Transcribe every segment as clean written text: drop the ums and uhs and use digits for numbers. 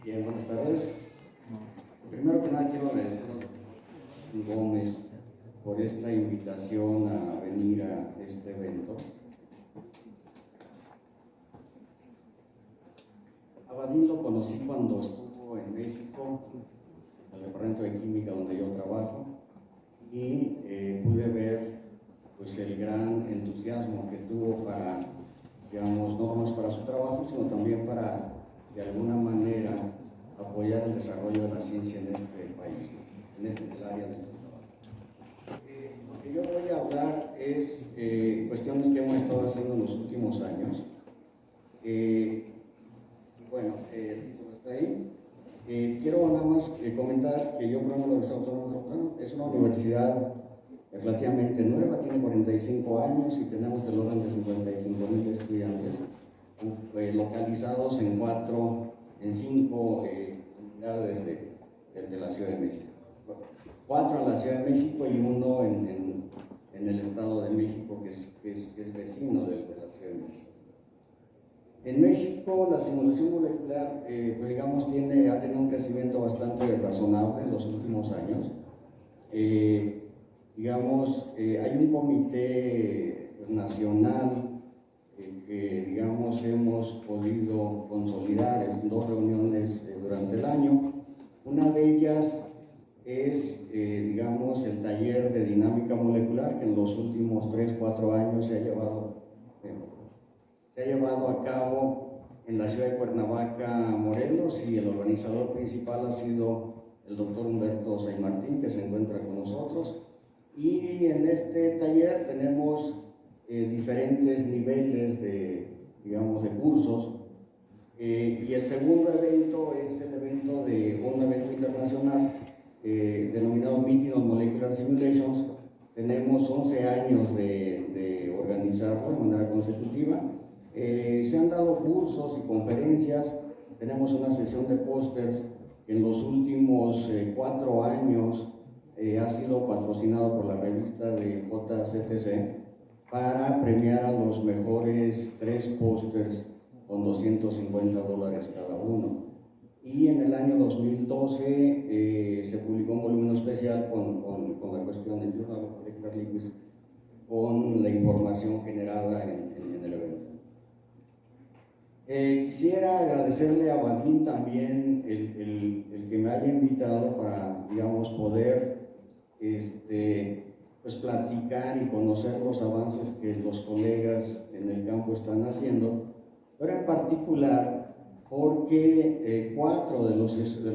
Bien, buenas tardes. Primero que nada quiero agradecer a don Gómez por esta invitación a venir a este evento. A Badín lo conocí cuando estuvo en México, en el departamento de química donde yo trabajo, y pude ver pues el gran entusiasmo que tuvo para, digamos, no nomás para su trabajo, sino también para, de alguna manera, apoyar el desarrollo de la ciencia en este país, en el área de trabajo. Lo que yo voy a hablar es cuestiones que hemos estado haciendo en los últimos años. Bueno, el título está ahí. Quiero nada más comentar que yo, por ejemplo, la Universidad Autónoma de México es una universidad relativamente nueva, tiene 45 años y tenemos del orden de 55,000 estudiantes localizados en 5 unidades de la Ciudad de México. 4 en la Ciudad de México y 1 en el Estado de México, que es vecino de la Ciudad de México. En México la simulación molecular, pues digamos, ha tenido un crecimiento bastante razonable en los últimos años. Hay un comité nacional que, digamos, hemos podido consolidar en 2 reuniones durante el año. Una de ellas es, digamos, el taller de dinámica molecular, que en los últimos 3-4 años se ha llevado a cabo en la ciudad de Cuernavaca, Morelos, y el organizador principal ha sido el doctor Humberto Sain Martín, que se encuentra con nosotros. Y en este taller tenemos diferentes niveles de cursos. Y el segundo evento es el evento un evento internacional denominado Meeting on Molecular Simulations. Tenemos 11 años de organizarlo de manera consecutiva. Se han dado cursos y conferencias. Tenemos una sesión de pósters que en los últimos 4 años ha sido patrocinado por la revista de JCTC para premiar a los mejores 3 pósters con $250 cada uno. Y en el año 2012 se publicó un volumen especial con la cuestión del Journal of Molecular Liquids, con la información generada en el evento. Quisiera agradecerle a Badín también el que me haya invitado para, digamos, poder pues platicar y conocer los avances que los colegas en el campo están haciendo, pero en particular porque 4 de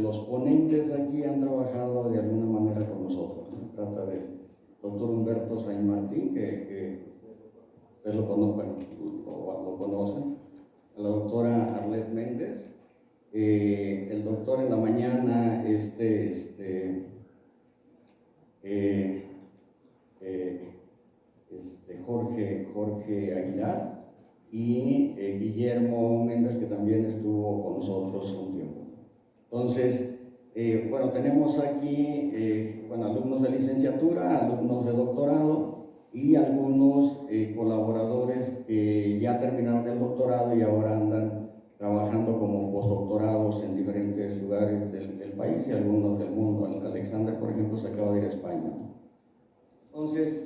los ponentes aquí han trabajado de alguna manera con nosotros, ¿no? Trata del doctor Humberto Sain Martín, que ustedes lo conocen, a la doctora Arlette Méndez, el doctor en la mañana, Jorge Aguilar, y Guillermo Méndez, que también estuvo con nosotros un tiempo. Entonces, tenemos aquí alumnos de licenciatura, alumnos de doctorado y algunos colaboradores que ya terminaron el doctorado y ahora andan trabajando como postdoctorados en diferentes lugares del país y algunos del mundo. Alexander, por ejemplo, se acaba de ir a España, ¿no? Entonces,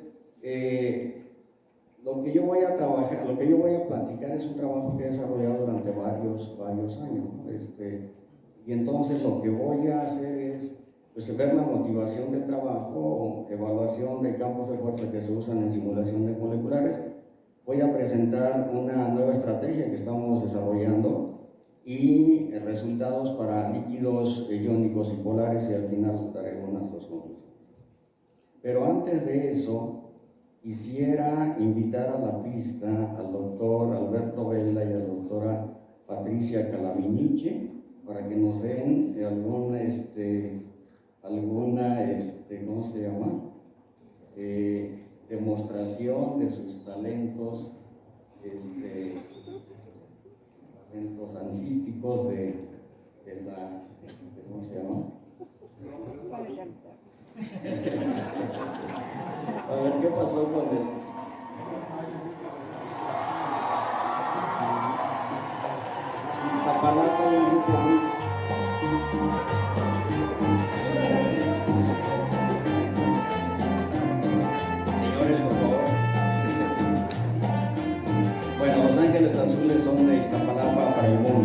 lo que yo voy a platicar es un trabajo que he desarrollado durante varios años, ¿no? Y entonces lo que voy a hacer es pues, ver la motivación del trabajo, evaluación de campos de fuerza que se usan en simulaciones moleculares. Voy a presentar una nueva estrategia que estamos desarrollando y resultados para líquidos iónicos y polares, y al final daré unas 2 conclusiones. Pero antes de eso, quisiera invitar a la pista al doctor Alberto Vela y a la doctora Patricia Calaminiche para que nos den ¿cómo se llama? Demostración de sus talentos dancísticos de la, ¿cómo se llama? A ver, ¿qué pasó con él? Iztapalapa hay un grupo muy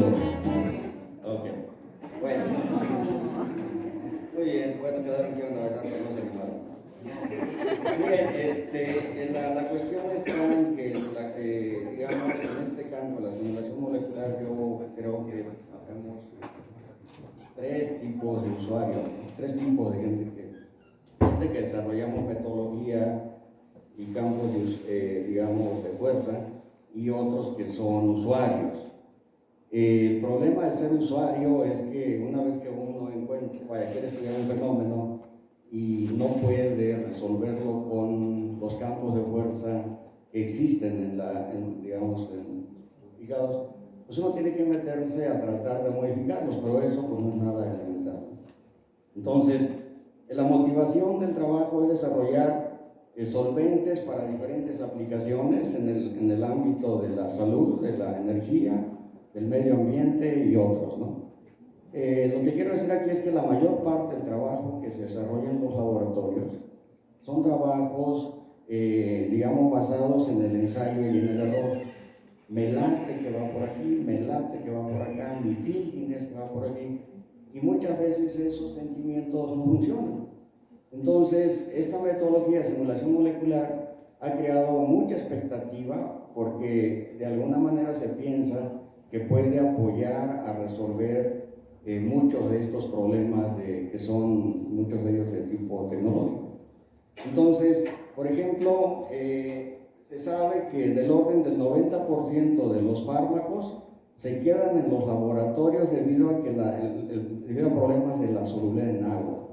Ok. Bueno. Muy bien. Bueno, quedaron que iban a bailar, pero no se animaron. Miren, la cuestión está en que, digamos, en este campo, la simulación molecular, yo creo que hagamos tres tipos de usuarios, tres tipos de gente que desarrollamos metodología y campos, digamos, de fuerza, y otros que son usuarios. El problema de ser usuario es que una vez que uno quiere estudiar un fenómeno y no puede resolverlo con los campos de fuerza que existen fijados, pues uno tiene que meterse a tratar de modificarlos, pero eso pues no es nada elemental. Entonces, la motivación del trabajo es desarrollar solventes para diferentes aplicaciones en el ámbito de la salud, de la energía, del medio ambiente y otros, ¿no? Lo que quiero decir aquí es que la mayor parte del trabajo que se desarrolla en los laboratorios son trabajos, digamos, basados en el ensayo y en el error. Me late que va por aquí, me late que va por acá, mi feeling es que va por aquí, y muchas veces esos sentimientos no funcionan. Entonces, esta metodología de simulación molecular ha creado mucha expectativa porque de alguna manera se piensa que puede apoyar a resolver muchos de estos problemas que son muchos de ellos de tipo tecnológico. Entonces, por ejemplo, se sabe que del orden del 90% de los fármacos se quedan en los laboratorios debido a problemas de la solubilidad en agua.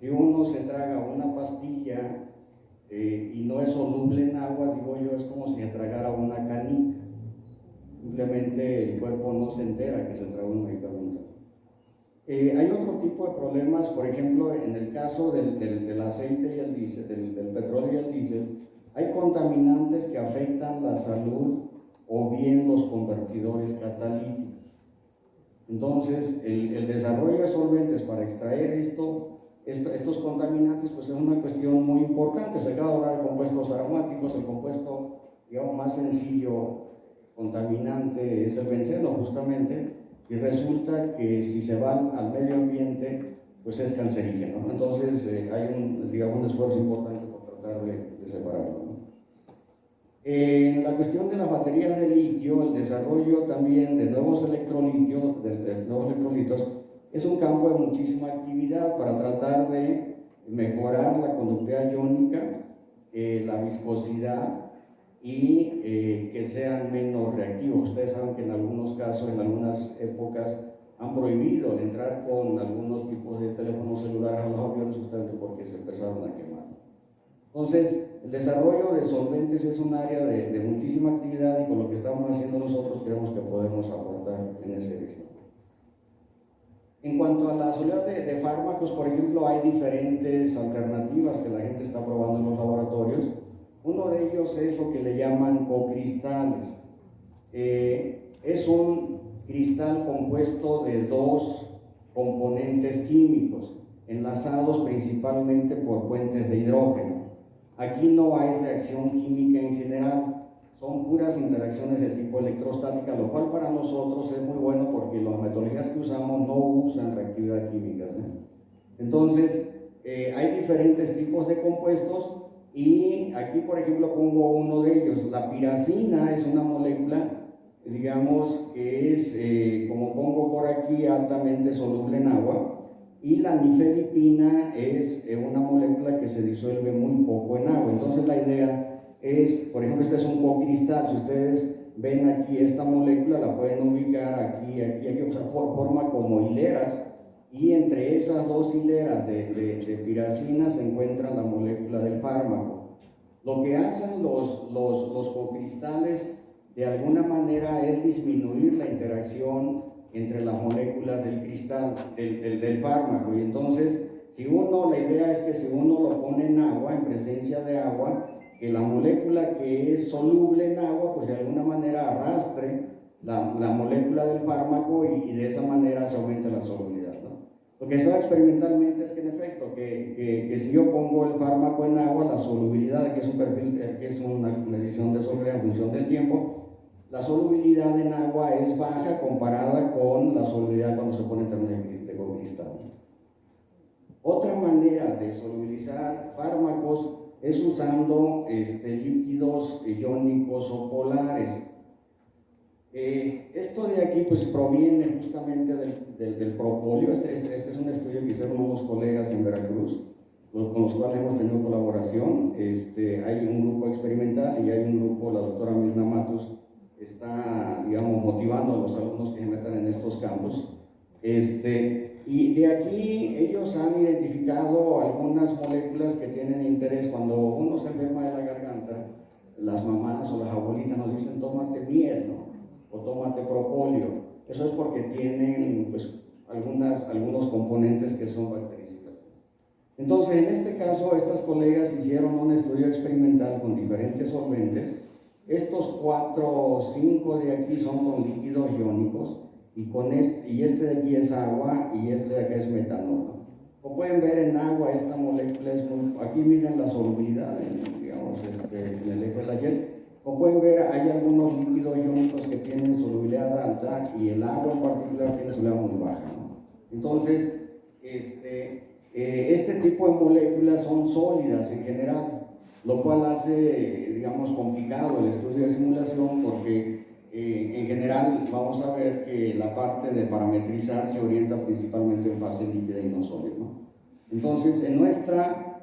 Si uno se traga una pastilla y no es soluble en agua, digo yo, es como si se tragara una canica. Simplemente el cuerpo no se entera que se traga un medicamento. Hay otro tipo de problemas, por ejemplo, en el caso del aceite y el diésel, del petróleo y el diésel, hay contaminantes que afectan la salud o bien los convertidores catalíticos. Entonces, el desarrollo de solventes para extraer estos contaminantes, pues es una cuestión muy importante. Se acaba de hablar de compuestos aromáticos, el compuesto, digamos, más sencillo contaminante es el benceno, justamente, y resulta que si se va al medio ambiente, pues es cancerígeno, ¿no? Entonces, hay un esfuerzo importante por tratar de separarlo, ¿no? En la cuestión de las baterías de litio, el desarrollo también de nuevos electrolitos, es un campo de muchísima actividad para tratar de mejorar la conductividad iónica, la viscosidad y que sean menos reactivos. Ustedes saben que en algunos casos, en algunas épocas, han prohibido el entrar con algunos tipos de teléfonos celulares a los aviones justamente porque se empezaron a quemar. Entonces, el desarrollo de solventes es un área de muchísima actividad y con lo que estamos haciendo nosotros creemos que podemos aportar en esa dirección. En cuanto a la soledad de fármacos, por ejemplo, hay diferentes alternativas que la gente está probando en los laboratorios. Uno de ellos es lo que le llaman cocristales. Es un cristal compuesto de dos componentes químicos, enlazados principalmente por puentes de hidrógeno. Aquí no hay reacción química en general, son puras interacciones de tipo electrostática, lo cual para nosotros es muy bueno porque las metodologías que usamos no usan reactividad química, ¿eh? Entonces, hay diferentes tipos de compuestos y aquí, por ejemplo, pongo uno de ellos. La piracina es una molécula, digamos, que es, como pongo por aquí, altamente soluble en agua. Y la nifedipina es una molécula que se disuelve muy poco en agua. Entonces la idea es, por ejemplo, este es un cocristal. Si ustedes ven aquí esta molécula, la pueden ubicar aquí, o sea, forma como hileras. Y entre esas dos hileras de piracina se encuentra la molécula del fármaco. Lo que hacen los cocristales de alguna manera es disminuir la interacción entre las moléculas del cristal, del fármaco. Y entonces, la idea es que si uno lo pone en agua, en presencia de agua, que la molécula que es soluble en agua, pues de alguna manera arrastre la molécula del fármaco y de esa manera se aumenta la solubilidad, ¿no? Lo que se ve experimentalmente es que en efecto, que si yo pongo el fármaco en agua, la solubilidad, que es un perfil, que es una medición de solubilidad en función del tiempo, la solubilidad en agua es baja comparada con la solubilidad cuando se pone en términos de cristal. Otra manera de solubilizar fármacos es usando líquidos iónicos o polares. Esto de aquí pues proviene justamente del propóleo. Este es un estudio que hicieron unos colegas en Veracruz, con los cuales hemos tenido colaboración. Hay un grupo experimental y hay un grupo, la doctora Mirna Matus está, digamos, motivando a los alumnos que se metan en estos campos. Y de aquí ellos han identificado algunas moléculas que tienen interés. Cuando uno se enferma de la garganta, las mamás o las abuelitas nos dicen tómate miel, ¿no? O tómate propóleo. Eso es porque tienen pues, algunos componentes que son bactericidas. Entonces, en este caso, estas colegas hicieron un estudio experimental con diferentes solventes. Estos 4 o 5 de aquí son con líquidos iónicos y este de aquí es agua y este de acá es metanol, ¿no? Como pueden ver en agua, esta molécula es muy... Aquí miren la solubilidad, digamos, en el eje de la Y. Como pueden ver, hay algunos líquidos iónicos que tienen solubilidad alta y el agua en particular tiene solubilidad muy baja, ¿no? Entonces, este tipo de moléculas son sólidas en general, lo cual hace, digamos, complicado el estudio de simulación porque en general vamos a ver que la parte de parametrizar se orienta principalmente en fase líquida y no sólida, ¿no? Entonces, en nuestra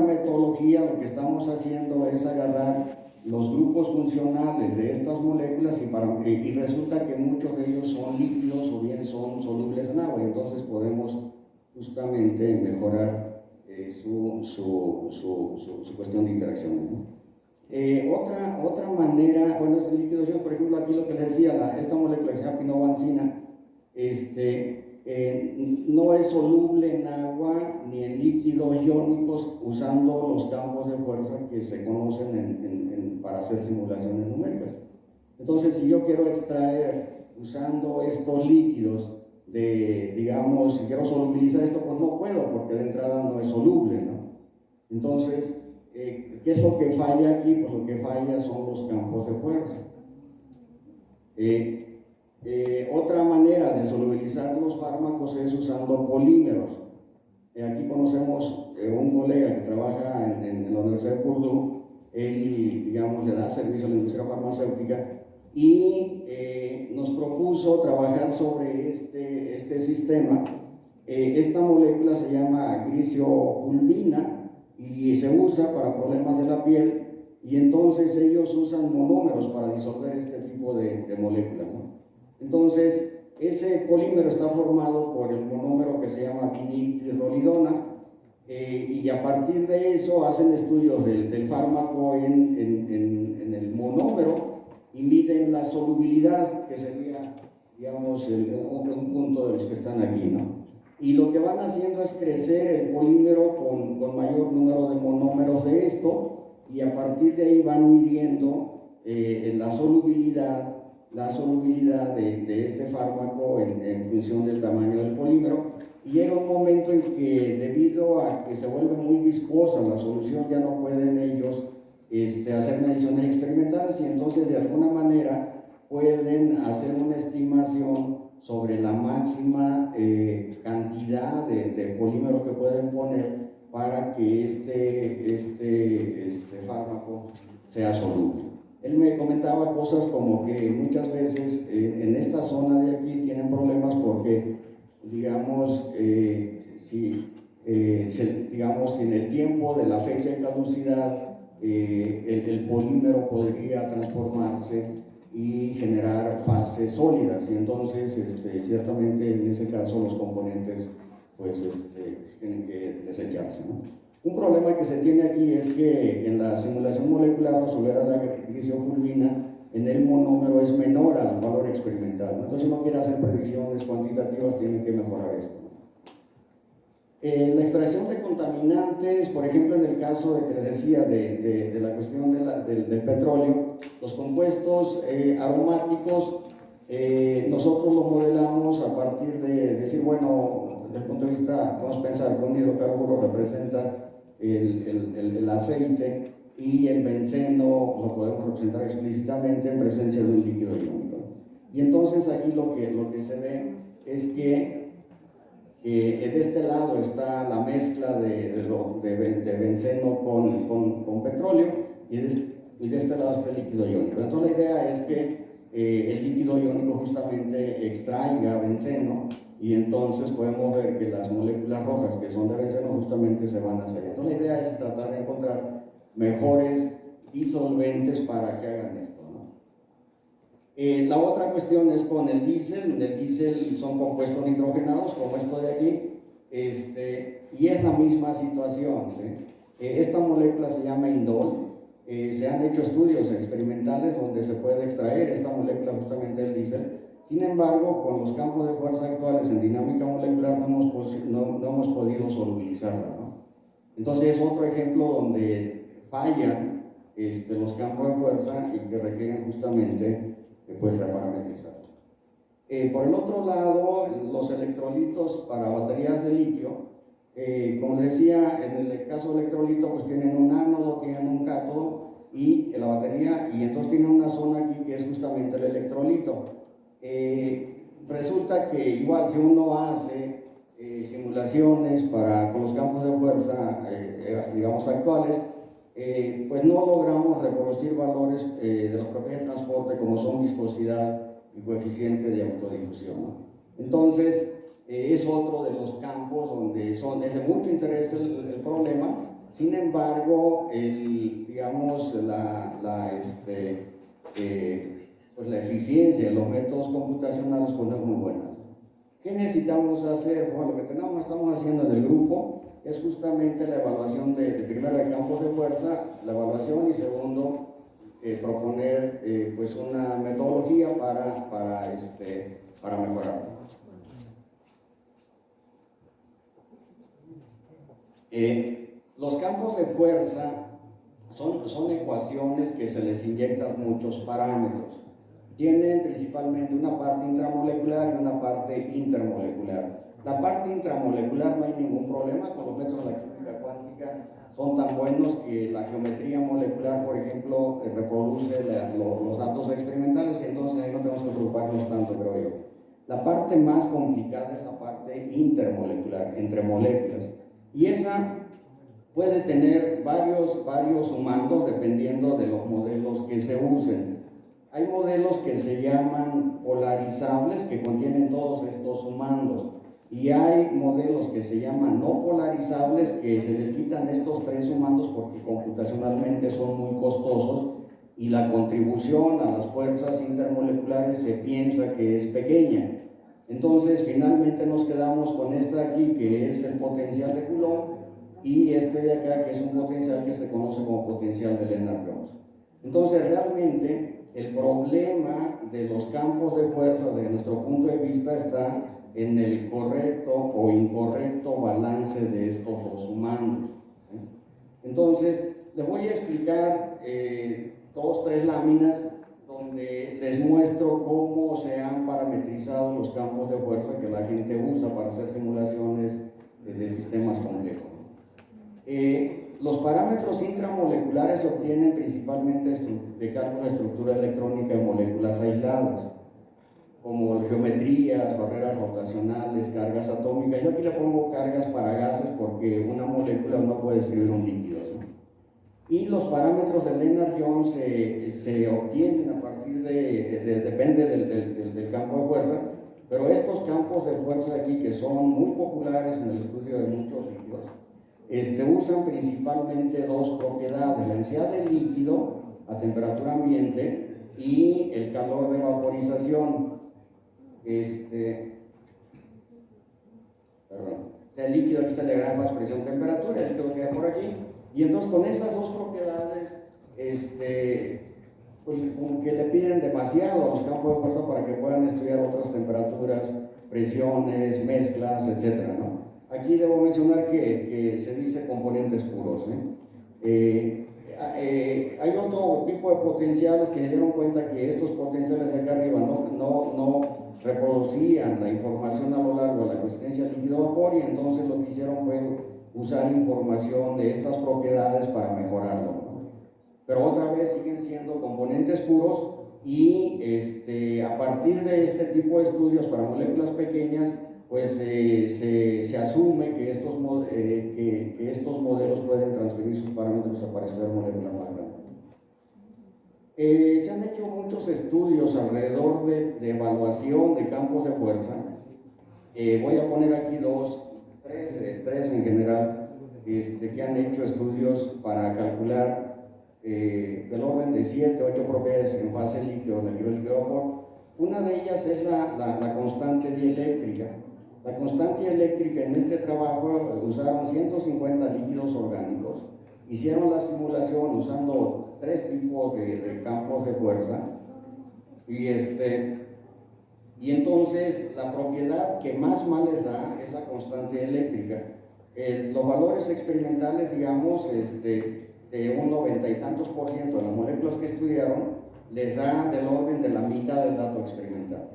metodología lo que estamos haciendo es agarrar los grupos funcionales de estas moléculas y resulta que muchos de ellos son líquidos o bien son solubles en agua, y entonces podemos justamente mejorar su cuestión de interacción, ¿no? Otra manera, bueno, es el líquido, yo por ejemplo aquí lo que les decía, esta molécula que se llama pinovancina, no es soluble en agua ni en líquidos iónicos usando los campos de fuerza que se conocen para hacer simulaciones numéricas. Entonces, si yo quiero extraer usando estos líquidos digamos, si quiero solubilizar esto, pues no puedo porque de entrada no es soluble, ¿no? Entonces, ¿qué es lo que falla aquí? Pues lo que falla son los campos de fuerza. Otra manera de solubilizar los fármacos es usando polímeros. Aquí conocemos un colega que trabaja en la Universidad de Purdue. Él, digamos, le da servicio a la industria farmacéutica y nos propuso trabajar sobre este sistema. Esta molécula se llama grisofulvina y se usa para problemas de la piel, y entonces ellos usan monómeros para disolver este tipo de moléculas, ¿no? Entonces, ese polímero está formado por el monómero que se llama vinilpirrolidona, y a partir de eso hacen estudios del fármaco en el monómero y miden la solubilidad, que sería, digamos, un punto de los que están aquí, ¿no? Y lo que van haciendo es crecer el polímero con mayor número de monómeros de esto, y a partir de ahí van midiendo la solubilidad de este fármaco en función del tamaño del polímero. Y llega un momento en que, debido a que se vuelve muy viscosa la solución, ya no pueden ellos hacer mediciones experimentales, y entonces de alguna manera pueden hacer una estimación sobre la máxima cantidad de polímero que pueden poner para que este fármaco sea soluble. Él me comentaba cosas como que muchas veces en esta zona de aquí tienen problemas porque, digamos, digamos, en el tiempo de la fecha de caducidad, el polímero podría transformarse y generar fases sólidas, y entonces ciertamente en ese caso los componentes pues tienen que desecharse, ¿no? Un problema que se tiene aquí es que en la simulación molecular la solubilidad de la grisofulvina en el monómero es menor al valor experimental, ¿no? Entonces, si uno quiere hacer predicciones cuantitativas, tiene que mejorar esto, ¿no? La extracción de contaminantes, por ejemplo, en el caso de que les decía de la cuestión del petróleo, los compuestos aromáticos, nosotros los modelamos a partir de decir, bueno, desde el punto de vista, vamos a pensar que un hidrocarburo representa el aceite, y el benceno lo podemos representar explícitamente en presencia de un líquido iónico. Y entonces aquí lo que se ve es que de este lado está la mezcla de benceno con petróleo y de este lado está el líquido iónico. Entonces la idea es que el líquido iónico justamente extraiga benceno y entonces podemos ver que las moléculas rojas que son de benceno justamente se van hacia allá. Entonces la idea es tratar de encontrar mejores disolventes para que hagan esto, ¿no? La otra cuestión es con el diésel. El diésel son compuestos nitrogenados, como esto de aquí, y es la misma situación, ¿sí? Esta molécula se llama indol. Se han hecho estudios experimentales donde se puede extraer esta molécula justamente del diésel. Sin embargo, con los campos de fuerza actuales en dinámica molecular no hemos podido solubilizarla, ¿no? Entonces es otro ejemplo donde fallan los campos de fuerza y que requieren justamente pues reparametrizar. Por el otro lado, los electrolitos para baterías de litio, como les decía, en el caso del electrolito, pues tienen un ánodo, tienen un cátodo y la batería, y entonces tienen una zona aquí que es justamente el electrolito. Resulta que igual si uno hace simulaciones con los campos de fuerza, digamos actuales, pues no logramos reproducir valores de las propiedades de transporte como son viscosidad y coeficiente de autodifusión, ¿no? Entonces, es otro de los campos donde es de mucho interés el problema. Sin embargo, digamos, pues la eficiencia de los métodos computacionales pues no es muy buena. ¿Qué necesitamos hacer? Bueno, lo que estamos haciendo en el grupo es justamente la evaluación primero de campos de fuerza, la evaluación, y segundo, proponer pues una metodología para mejorarlo. Los campos de fuerza son ecuaciones que se les inyectan muchos parámetros. Tienen principalmente una parte intramolecular y una parte intermolecular. La parte intramolecular no hay ningún problema, con los métodos de la química cuántica son tan buenos que la geometría molecular, por ejemplo, reproduce los datos experimentales, y entonces ahí no tenemos que preocuparnos tanto, creo yo. La parte más complicada es la parte intermolecular, entre moléculas, y esa puede tener varios sumandos dependiendo de los modelos que se usen. Hay modelos que se llaman polarizables, que contienen todos estos sumandos, y hay modelos que se llaman no polarizables, que se les quitan estos tres sumandos porque computacionalmente son muy costosos y la contribución a las fuerzas intermoleculares se piensa que es pequeña. Entonces finalmente nos quedamos con esta aquí, que es el potencial de Coulomb, y este de acá, que es un potencial que se conoce como potencial de Lennard-Jones. Entonces realmente el problema de los campos de fuerza desde nuestro punto de vista está en el correcto o incorrecto balance de estos dos sumandos. Entonces les voy a explicar tres láminas donde les muestro cómo se han parametrizado los campos de fuerza que la gente usa para hacer simulaciones de sistemas complejos. Los parámetros intramoleculares se obtienen principalmente de cálculo de estructura electrónica de moléculas aisladas, como geometrías, barreras rotacionales, cargas atómicas. Yo aquí le pongo cargas para gases porque una molécula no puede escribir un líquido, ¿no? Y los parámetros de Lennard-Jones se obtienen a partir depende del campo de fuerza, pero estos campos de fuerza aquí, que son muy populares en el estudio de muchos líquidos, usan principalmente dos propiedades: la densidad del líquido a temperatura ambiente y el calor de vaporización. El líquido, aquí está el diagrama de presión temperatura, el líquido queda por aquí, y entonces con esas dos propiedades pues como que le piden demasiado a los campos de fuerza para que puedan estudiar otras temperaturas, presiones, mezclas, etcétera, ¿no? Aquí debo mencionar que se dice componentes puros, hay otro tipo de potenciales que se dieron cuenta que estos potenciales de acá arriba no reproducían la información a lo largo de la consistencia líquido-vapor, y entonces lo que hicieron fue usar información de estas propiedades para mejorarlo, ¿no? pero otra vez siguen siendo componentes puros y a partir de este tipo de estudios para moléculas pequeñas, pues se asume que estos modelos pueden transferir sus parámetros para estudiar moléculas más grandes. Se han hecho muchos estudios alrededor de evaluación de campos de fuerza. Voy a poner aquí tres en general, que han hecho estudios para calcular del orden de 7 o 8 propiedades en fase líquido, del nivel líquido vapor. Una de ellas es la constante dieléctrica. La constante dieléctrica en este trabajo usaron 150 líquidos orgánicos, hicieron la simulación usando 3 tipos de campos de fuerza y entonces la propiedad que más mal les da es la constante eléctrica. Los valores experimentales, digamos, de un 90 y tantos % de las moléculas que estudiaron, les da del orden de la mitad del dato experimental.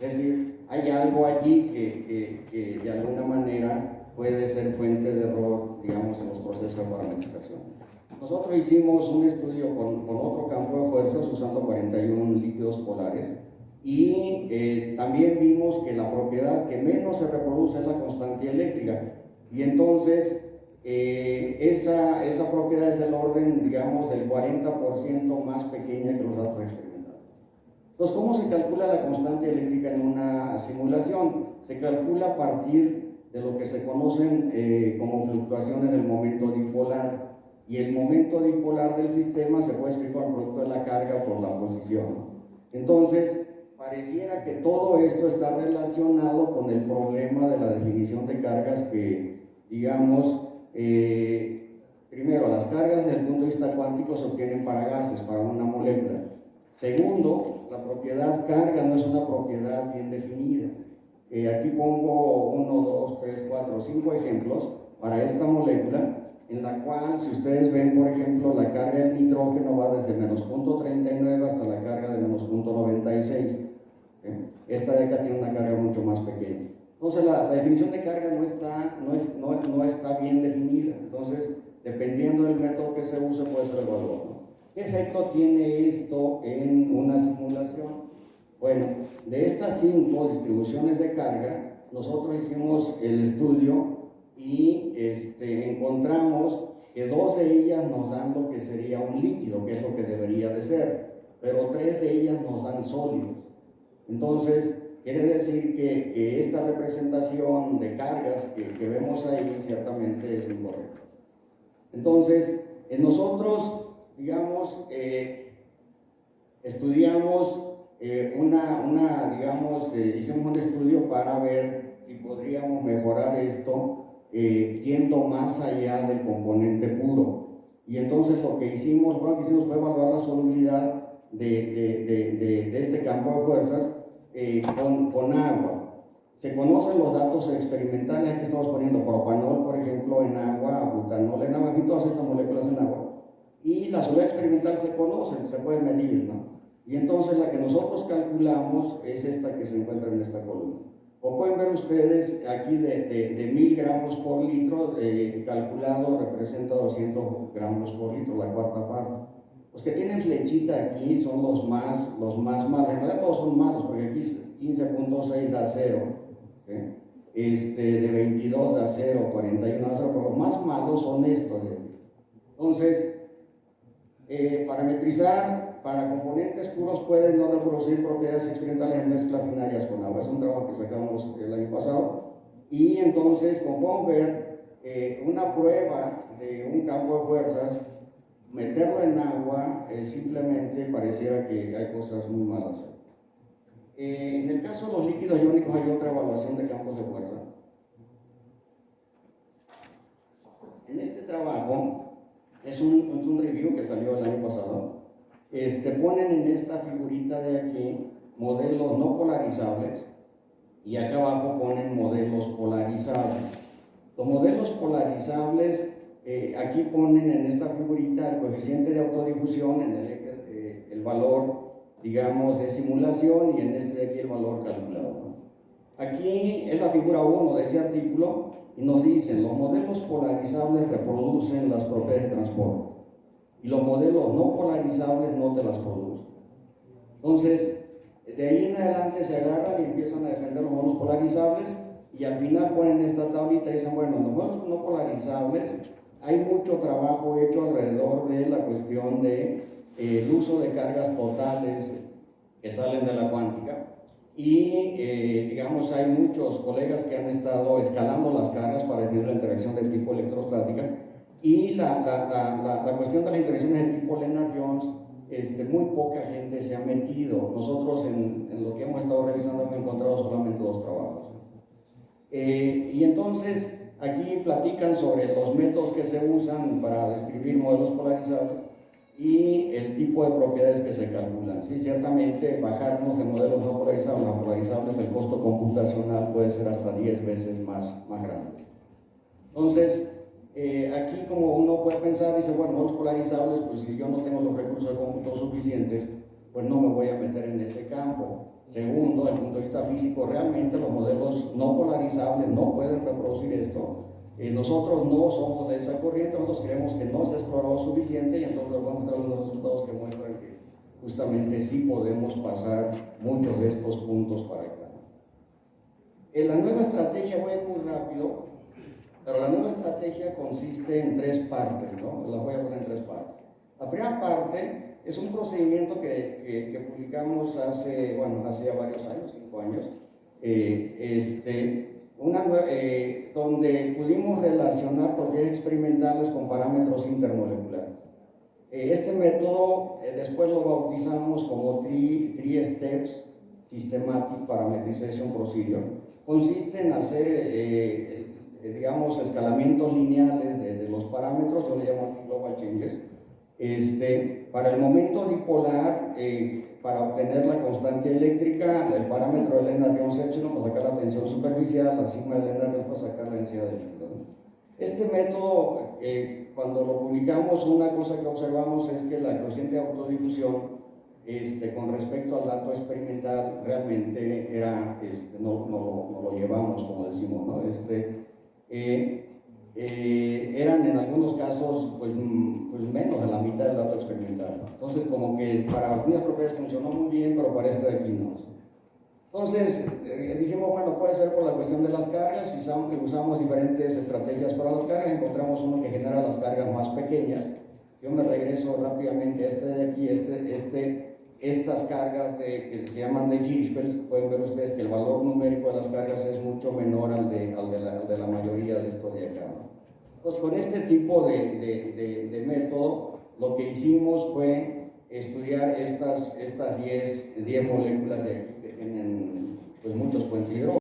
Es decir, hay algo allí que de alguna manera puede ser fuente de error, digamos, en los procesos de parametrización. Nosotros hicimos un estudio con otro campo de fuerzas usando 41 líquidos polares y también vimos que la propiedad que menos se reproduce es la constante eléctrica y entonces esa propiedad es del orden, digamos, del 40% más pequeña que los datos experimentales. Entonces, ¿cómo se calcula la constante eléctrica en una simulación? Se calcula a partir de lo que se conocen como fluctuaciones del momento dipolar, y el momento dipolar del sistema se puede explicar con el producto de la carga por la posición. Entonces, pareciera que todo esto está relacionado con el problema de la definición de cargas que, digamos, primero, las cargas desde el punto de vista cuántico se obtienen para gases, para una molécula. Segundo, la propiedad carga no es una propiedad bien definida. Aquí pongo 1, 2, 3, 4, 5 ejemplos para esta molécula, en la cual, si ustedes ven, por ejemplo, la carga del nitrógeno va desde menos 0.39 hasta la carga de menos 0.96. Esta de acá tiene una carga mucho más pequeña. Entonces, la definición de carga no está bien definida. Entonces, dependiendo del método que se use, puede ser el valor, ¿no? ¿Qué efecto tiene esto en una simulación? Bueno, de estas 5 distribuciones de carga, nosotros hicimos el estudio y encontramos que 2 de ellas nos dan lo que sería un líquido, que es lo que debería de ser, pero 3 de ellas nos dan sólidos. Entonces, quiere decir que esta representación de cargas que vemos ahí ciertamente es incorrecta. Entonces, nosotros, digamos, estudiamos hicimos un estudio para ver si podríamos mejorar esto yendo más allá del componente puro. Y entonces lo que hicimos fue evaluar la solubilidad de este campo de fuerzas con agua. Se conocen los datos experimentales, aquí estamos poniendo propanol, por ejemplo, en agua, butanol en agua, y todas estas moléculas en agua. Y la solubilidad experimental se conoce, se puede medir, ¿no? Y entonces la que nosotros calculamos es esta que se encuentra en esta columna. O pueden ver ustedes aquí de 1000 gramos por litro, calculado representa 200 gramos por litro, la cuarta parte. Los que tienen flechita aquí son los más malos, en realidad todos son malos, porque aquí 15.6 da 0, ¿sí? De 22 da 0, 41 da 0, pero los más malos son estos de aquí. Entonces, parametrizar para componentes puros pueden no reproducir propiedades experimentales en mezclas binarias con agua. Es un trabajo que sacamos el año pasado. Y entonces, como pueden ver, una prueba de un campo de fuerzas, meterlo en agua, simplemente pareciera que hay cosas muy malas. En el caso de los líquidos iónicos hay otra evaluación de campos de fuerza. En este trabajo, es un review que salió el año pasado, ponen en esta figurita de aquí modelos no polarizables y acá abajo ponen modelos polarizables. Los modelos polarizables, aquí ponen en esta figurita el coeficiente de autodifusión en el eje, el valor, digamos, de simulación, y en este de aquí el valor calculado, ¿no? Aquí es la figura 1 de ese artículo y nos dicen: los modelos polarizables reproducen las propiedades de transporte. y los modelos no polarizables no te las producen. Entonces, de ahí en adelante se agarran y empiezan a defender los modelos polarizables y al final ponen esta tablita y dicen, bueno, los modelos no polarizables, hay mucho trabajo hecho alrededor de la cuestión de el uso de cargas totales que salen de la cuántica y digamos hay muchos colegas que han estado escalando las cargas para definir la interacción de tipo electrostática y la cuestión de las interacciones de tipo Lennard-Jones, muy poca gente se ha metido. Nosotros en lo que hemos estado revisando hemos encontrado solamente 2 trabajos. Y entonces aquí platican sobre los métodos que se usan para describir modelos polarizables y el tipo de propiedades que se calculan. Sí, ciertamente bajarnos de modelos no polarizables a polarizables, el costo computacional puede ser hasta 10 veces más grande. Entonces, aquí como uno puede pensar, dice, bueno, modelos polarizables, pues si yo no tengo los recursos de cómputo suficientes, pues no me voy a meter en ese campo. Segundo, desde el punto de vista físico, realmente los modelos no polarizables no pueden reproducir esto. Nosotros no somos de esa corriente, nosotros creemos que no se ha explorado suficiente y entonces les voy a mostrar unos resultados que muestran que justamente sí podemos pasar muchos de estos puntos para acá. La nueva estrategia, voy a ir muy rápido, pero la nueva estrategia consiste en 3 partes, ¿no? La voy a poner en 3 partes. La primera parte es un procedimiento que publicamos hace ya varios años, 5 años, donde pudimos relacionar propiedades experimentales con parámetros intermoleculares. Este método después lo bautizamos como Three Steps Systematic Parameterization Procedure. Consiste en hacer, digamos, escalamientos lineales de los parámetros, yo le llamo aquí Global Changes, para el momento dipolar, para obtener la constante eléctrica, el parámetro de Lennard-Jones epsilon para sacar la tensión superficial, la sigma de Lennard-Jones para sacar la densidad del líquido. Este método, cuando lo publicamos, una cosa que observamos es que la cociente de autodifusión con respecto al dato experimental realmente era, no lo llevamos, como decimos, ¿no? Eran en algunos casos pues menos de la mitad del dato experimental. Entonces como que para algunas propiedades funcionó muy bien, pero para esta de aquí no. Entonces dijimos, bueno, puede ser por la cuestión de las cargas, usamos diferentes estrategias para las cargas, encontramos uno que genera las cargas más pequeñas. Yo me regreso rápidamente a de aquí, estas cargas que se llaman de Hirschfeld, pueden ver ustedes que el valor numérico de las cargas es mucho menor al de la mayoría de estos de acá, ¿no? Entonces, con este tipo de método, lo que hicimos fue estudiar estas 10 moléculas de aquí que tienen pues, muchos puentes hidrógenos.